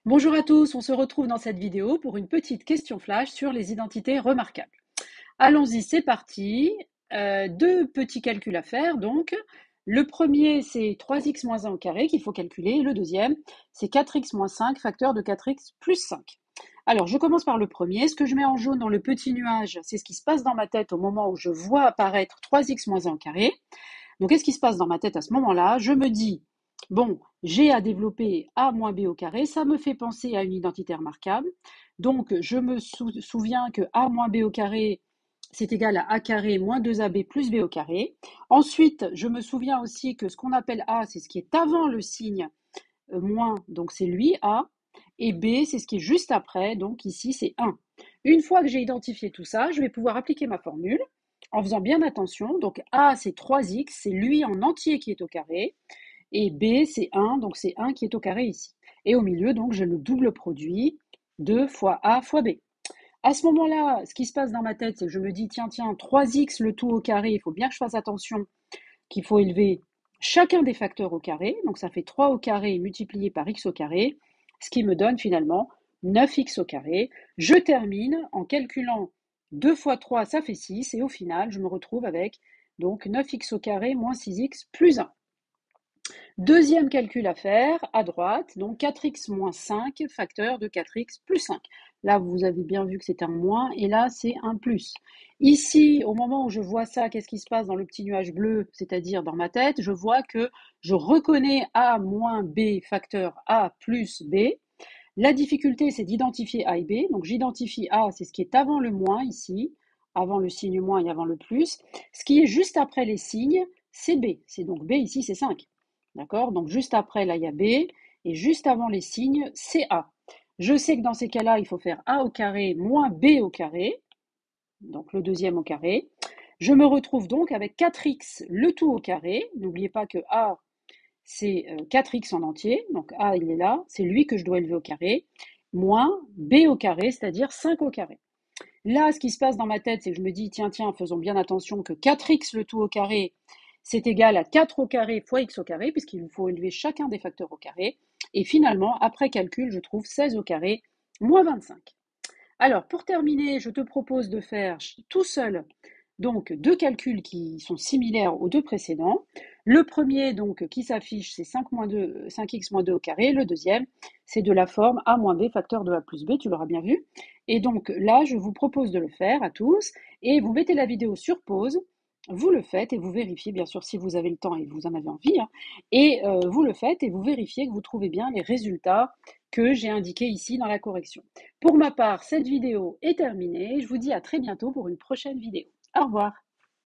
Bonjour à tous, on se retrouve dans cette vidéo pour une petite question flash sur les identités remarquables. Allons-y, c'est parti. Deux petits calculs à faire donc. Le premier, c'est 3x moins 1 au carré qu'il faut calculer. Et le deuxième, c'est 4x moins 5, facteur de 4x plus 5. Alors, je commence par le premier. Ce que je mets en jaune dans le petit nuage, c'est ce qui se passe dans ma tête au moment où je vois apparaître 3x moins 1 au carré. Donc, qu'est-ce qui se passe dans ma tête à ce moment-là? Je me dis, bon, j'ai à développer a moins b au carré, ça me fait penser à une identité remarquable. Donc, je me souviens que a moins b au carré, c'est égal à a carré moins 2ab plus b au carré. Ensuite, je me souviens aussi que ce qu'on appelle a, c'est ce qui est avant le signe moins, donc c'est lui, a, et b, c'est ce qui est juste après, donc ici c'est 1. Une fois que j'ai identifié tout ça, je vais pouvoir appliquer ma formule en faisant bien attention. Donc a, c'est 3x, c'est lui en entier qui est au carré, et b, c'est 1, donc c'est 1 qui est au carré ici. Et au milieu, donc, j'ai le double produit, 2 fois a fois b. À ce moment-là, ce qui se passe dans ma tête, c'est que je me dis, tiens, 3x le tout au carré, il faut bien que je fasse attention qu'il faut élever chacun des facteurs au carré. Donc ça fait 3 au carré multiplié par x au carré, ce qui me donne finalement 9x au carré. Je termine en calculant 2 fois 3, ça fait 6, et au final, je me retrouve avec donc 9x au carré moins 6x plus 1. Deuxième calcul à faire, à droite, donc 4x moins 5, facteur de 4x plus 5. Là, vous avez bien vu que c'est un moins, et là, c'est un plus. Ici, au moment où je vois ça, qu'est-ce qui se passe dans le petit nuage bleu, c'est-à-dire dans ma tête? Je vois que je reconnais a moins b, facteur a plus b. La difficulté, c'est d'identifier a et b. Donc, j'identifie a, c'est ce qui est avant le moins ici, avant le signe moins et avant le plus. Ce qui est juste après les signes, c'est b. C'est donc b ici, c'est 5. D'accord? Donc, juste après, là, il y a b. Et juste avant les signes, c'est a. Je sais que dans ces cas-là, il faut faire a au carré moins b au carré. Donc, le deuxième au carré. Je me retrouve donc avec 4x le tout au carré. N'oubliez pas que a, c'est 4x en entier. Donc a, il est là. C'est lui que je dois élever au carré. Moins b au carré, c'est-à-dire 5 au carré. Là, ce qui se passe dans ma tête, c'est que je me dis, tiens, faisons bien attention que 4x le tout au carré, c'est égal à 4 au carré fois x au carré, puisqu'il nous faut élever chacun des facteurs au carré. Et finalement, après calcul, je trouve 16 au carré moins 25. Alors, pour terminer, je te propose de faire tout seul donc deux calculs qui sont similaires aux deux précédents. Le premier donc qui s'affiche, c'est 5x moins 2 au carré. Le deuxième, c'est de la forme a moins b facteur de a plus b, tu l'auras bien vu. Et donc là, je vous propose de le faire à tous, et vous mettez la vidéo sur pause, vous le faites et vous vérifiez, bien sûr, si vous avez le temps et vous en avez envie, hein, et vous le faites et vous vérifiez que vous trouvez bien les résultats que j'ai indiqués ici dans la correction. Pour ma part, cette vidéo est terminée. Je vous dis à très bientôt pour une prochaine vidéo. Au revoir.